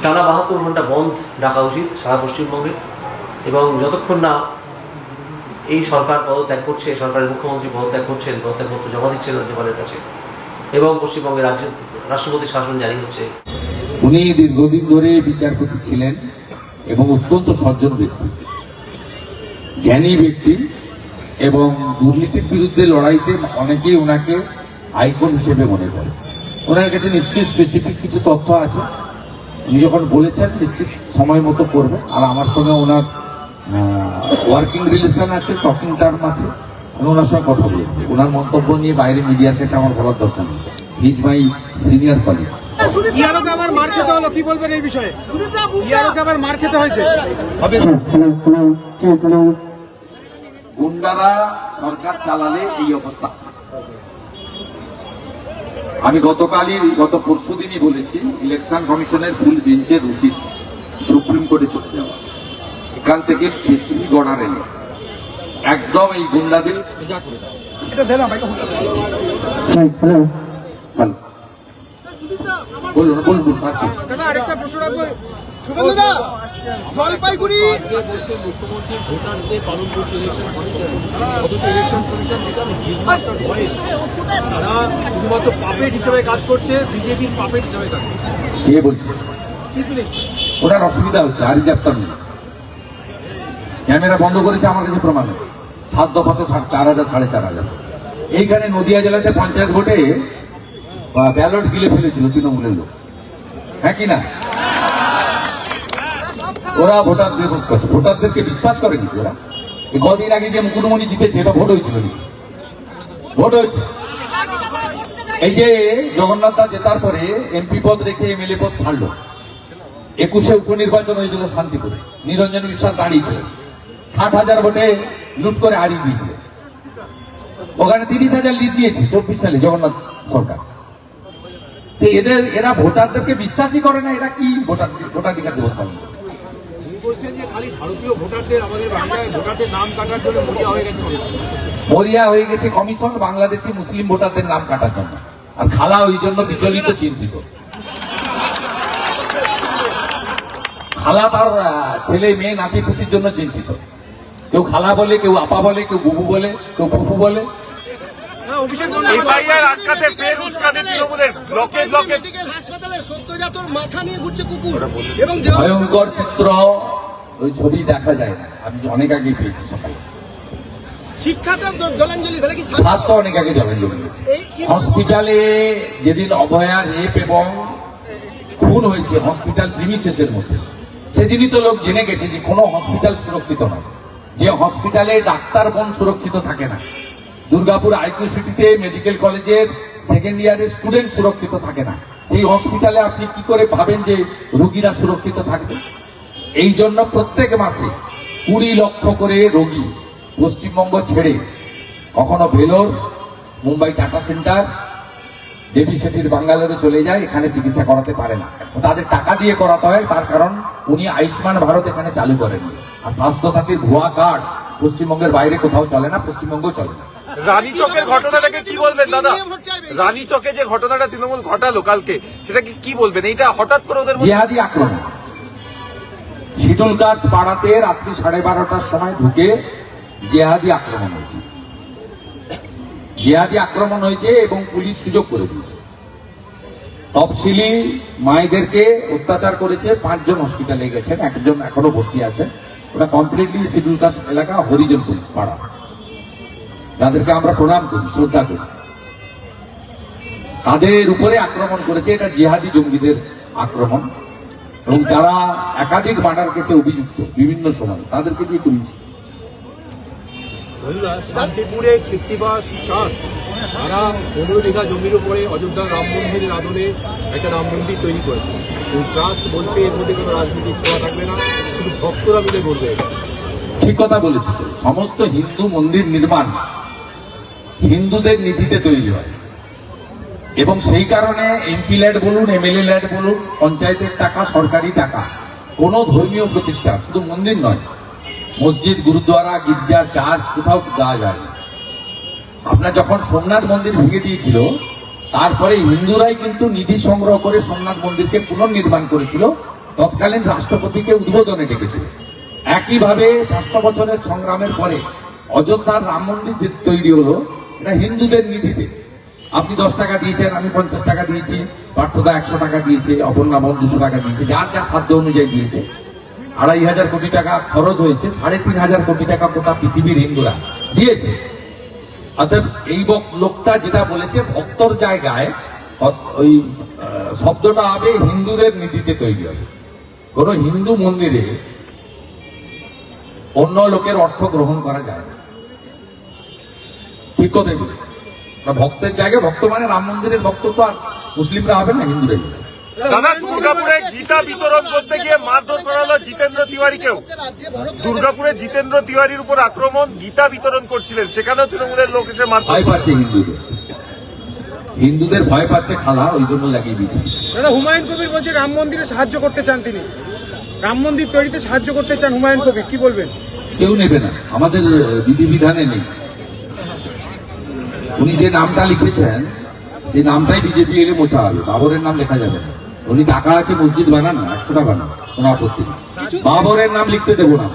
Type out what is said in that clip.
টানা 72 ঘন্টা বন্ধ ডাকা উচিত সারা পশ্চিমবঙ্গে, এবং যতক্ষণ না এই সরকার পদত্যাগ করছে, সরকারের মুখ্যমন্ত্রী পদত্যাগ করছেন, পদত্যাগপত্র জমা দিচ্ছেন রাজ্যপালের কাছে, এবং পশ্চিমবঙ্গের রাষ্ট্রপতি শাসন জারি হচ্ছে। উনি দীর্ঘদিন ধরে বিচারপতি ছিলেন এবং অত্যন্ত সজ্জন ব্যক্তি, জ্ঞানী ব্যক্তি, এবং দুর্নীতির বিরুদ্ধে লড়াইতে অনেকেই ওনাকে আইকন হিসেবে মনে করে। ওনার কাছে নিশ্চয়ই স্পেসিফিক কিছু তথ্য আছে, উনি যখন বলেছেন নিশ্চিত সময় মতো করবে। আর আমার সঙ্গে ওনার ওয়ার্কিং রিলেশন আছে, টকিং টার্ম আছে, আমি ওনার সঙ্গে কথা বলবো। ওনার মন্তব্য নিয়ে বাইরে মিডিয়ার কাছে আমার বলার দরকার নেই। He is my senior colleague. ইয়ারোকে আবার মার খেতে হলো, কি বলবেন এই বিষয়ে? ইয়ারোকে আবার মার খেতে হয়েছে। গুন্ডারা সরকার চালালে এই অবস্থা। আমি গত পরশুদিনই বলেছি, ইলেকশন কমিশনের ফুল বেঞ্চের উচিত সুপ্রিম কোর্টে চলে যাওয়া, সেখান থেকে স্পেসিফিক অর্ডার এনে একদম এই গুন্ডাদের সোজা করে দেওয়া। আরেকটা প্রশ্ন রাখবো, জলপাইগুড়ি মুখ্যমন্ত্রী ভোটারদের পালন করছে ইলেকশন কমিশন, অথচ ইলেকশন কমিশন তারা শুধুমাত্র পাপেট হিসেবে কাজ করছে, বিজেপির পাপেট হিসেবে কাজ করছে। কে বলছে? Chief minister. ওনার অসুবিধা হচ্ছে, আর রিজার্ভটা নেই, ক্যামেরা বন্ধ করেছে, আমার কাছে প্রমাণ আছে। 7 দফাতে 4,000 4,500। এইখানে নদিয়া জেলাতে পঞ্চায়েত ভোটে ব্যালট গিলে ফেলেছিল তৃণমূলের লোক, হ্যাঁ কি না? ওরা ভোটারদেরকে বিশ্বাস করেনি। ওরা কদিন আগে যে মুকুটমণি জিতেছে, এটা ভোট হয়েছিল, ভোট হয়েছে। এই যে জগন্নাথ দাস জেতার পরে এমপি পদ রেখে এমএলএ পদ ছাড়লো। 21-এ উপনির্বাচন হয়েছিল শান্তিপুরে, নিরঞ্জন বিশ্বাস দাঁড়িয়েছিল, 60,000 ভোটে লুট করে হারিয়ে দিয়েছিল। ওখানে 30,000 লিড দিয়েছে 24 সালে জগন্নাথ সরকার। এরা ভোটারদেরকে বিশ্বাসই করে না। এরা কি ভোটাধিকার দিবস পালন করে? বলছেন যে খালি ভারতীয় ভোটারদের, আমাদের বাংলায় ভোটারদের নাম কাটার জন্য মরিয়া হয়ে গেছে কমিশন বাংলাদেশি মুসলিম ভোটারদের নাম কাটার জন্য। আর খালা ওই জন্য বিচলিত, চিন্তিত। খালা তার ছেলে মেয়ে নাতি পুতির জন্য চিন্তিত। কেউ খালা বলে, কেউ আপা বলে, কেউ বুবু বলে, কেউ ফুফু বলে। ভয়ঙ্কর চিত্র, ওই ছবি দেখা যায় না। আমি অনেক আগে পেয়েছি সকালে। স্বাস্থ্য অনেক আগে জলাঞ্জলি হয়েছে। হসপিটালে যেদিন অভয়া রেপ এবং খুন হয়েছে হসপিটাল প্রিমিসেসের মধ্যে, সেদিনই তো লোক জেনে গেছে যে কোনো হসপিটাল সুরক্ষিত নয়, যে হসপিটালে ডাক্তার বোন সুরক্ষিত থাকে না। দুর্গাপুর আইকিউ সিটিতে মেডিকেল কলেজের সেকেন্ড ইয়ারের স্টুডেন্ট সুরক্ষিত থাকে না। সেই হসপিটালে আপনি কি করে ভাবেন যে রোগীরা সুরক্ষিত থাকবে? এই জন্য প্রত্যেক মাসে 20 লক্ষ করে রোগী পশ্চিমবঙ্গ ছেড়ে কখনো ভেলোর, মুম্বাই টাটা সেন্টার, দেবী সেটির বাঙ্গালোরে চলে যায়, এখানে চিকিৎসা করাতে পারে না। তাদের টাকা দিয়ে করাতে হয়, তার কারণ উনি আয়ুষ্মান ভারত এখানে চালু করেননি। আর স্বাস্থ্য সাথীর ভুয়া কার্ড পশ্চিমবঙ্গের বাইরে কোথাও চলে না, পশ্চিমবঙ্গেও চলে না। রানীচকের ঘটনাটাকে কি বলবেন দাদা? রানীচকে যে ঘটনাটা তৃণমূল ঘটালো কালকে, সেটাকে কি বলবেন? এইটা হঠাৎ করে ওদের জিহাদি আক্রমণ। শিডুল কাস্ট পাড়াতে রাত্রি 12:30টার সময় ঢুকে জিহাদি আক্রমণ হয়েছে। জিহাদি আক্রমণ হয়েছে এবং পুলিশ সুযোগ করে দিয়েছে। তফসিলি মায়েদেরকে অত্যাচার করেছে। 5 জন হসপিটালে গেছেন, 1 জন এখনো ভর্তি আছে। ওটা কমপ্লিটলি শিডুল কাস্ট এলাকা, হরিজন পাড়া, যাদেরকে আমরা প্রণাম করি, শ্রদ্ধা করি। তাদের উপরে আক্রমণ করেছে। এটা জিহাদি জঙ্গিদের আক্রমণ, এবং যারা একাধিক মার্ডার কেসে অভিযুক্ত বিভিন্ন সময়, তাদেরকে দিয়ে করেছে। শান্তিপুরে কৃত্তিবাস ট্রাস্ট তারা 15 বিঘা জমির উপরে অযোধ্যা রাম মন্দিরের আদলে একটা রাম মন্দির তৈরি করেছে। ওই ট্রাস্ট বলছে এর মধ্যে কোনো রাজনৈতিক ছোঁয়া থাকবে না, শুধু ভক্তরা মিলে করবে। ঠিক কথা বলেছি তো। সমস্ত হিন্দু মন্দির নির্মাণ হিন্দুদের নীতিতে তৈরি হয়, এবং সেই কারণে এমপি ল্যাড বলুন, এমএলএ ল্যাড বলুন, পঞ্চায়েতের টাকা, সরকারি টাকা, কোনো ধর্মীয় প্রতিষ্ঠান, শুধু মন্দির নয়, মসজিদ, গুরুদ্বারা, গির্জা, চার্চ, কোথাও দেওয়া যায় না। আপনার যখন সোমনাথ মন্দির ভেঙে দিয়েছিল, তারপরে হিন্দুরাই কিন্তু নিধি সংগ্রহ করে সোমনাথ মন্দিরকে পুনর্নির্মাণ করেছিল, তৎকালীন রাষ্ট্রপতিকে উদ্বোধনে ডেকেছিল। একইভাবে 500 বছরের সংগ্রামের পরে অযোধ্যার রাম মন্দির যে তৈরি হলো, এটা হিন্দুদের নিধিতে। আপনি 10 টাকা দিয়েছেন, আমি 50 টাকা দিয়েছি, পার্থদা 100 টাকা দিয়েছে, অপর্ণাবন 200 টাকা দিয়েছে, যার যা সাধ্য অনুযায়ী দিয়েছে। 2500 কোটি টাকা খরচ হয়েছে, 3500 কোটি টাকা গোটা পৃথিবীর হিন্দুরা দিয়েছে। অর্থাৎ এই লোকটা যেটা বলেছে ভক্তর জায়গায় ওই শব্দটা হবে হিন্দুদের নীতিতে তৈরি হবে। কোন হিন্দু মন্দিরে অন্য লোকের অর্থ গ্রহণ করা যায় না, ঠিক কথা। ভক্তের জায়গায় ভক্ত মানে রাম মন্দিরের ভক্ত তো আর মুসলিমরা হবে না, হিন্দুরাই। দাদা, দুর্গাপুরে গীতা বিতরণ করতে গিয়ে মারধর করা হলো জিতেন্দ্র তিওয়ারিকেও। দুর্গাপুরে জিতেন্দ্র তিওয়ারির উপর আক্রমণ, গীতা বিতরণ করছিলেন, সেখানেও তৃণমূলের লোক এসে মারধর। ভয় পাচ্ছে হিন্দুদের ভয় পাচ্ছে খালা, ওই জন্য লাগিয়ে দিয়েছে। দাদা, হুমায়ুন কবির বলছে রাম মন্দিরে সাহায্য করতে চান, তিনি রাম মন্দির তৈরিতে সাহায্য করতে চান হুমায়ুন কবির, কি বলবেন? কেউ নেবে না, আমাদের বিধিবিধানে নেই। উনি যে নামটা লিখেছেন সেই নামটাই বিজেপি এলে মোছা হবে, বাবরের নাম লেখা যাবে না। উনি টাকা আছে, মসজিদ বানান না, 100টা বানান, কোনো আপত্তি নেই। বাবরের নাম লিখতে দেবো না।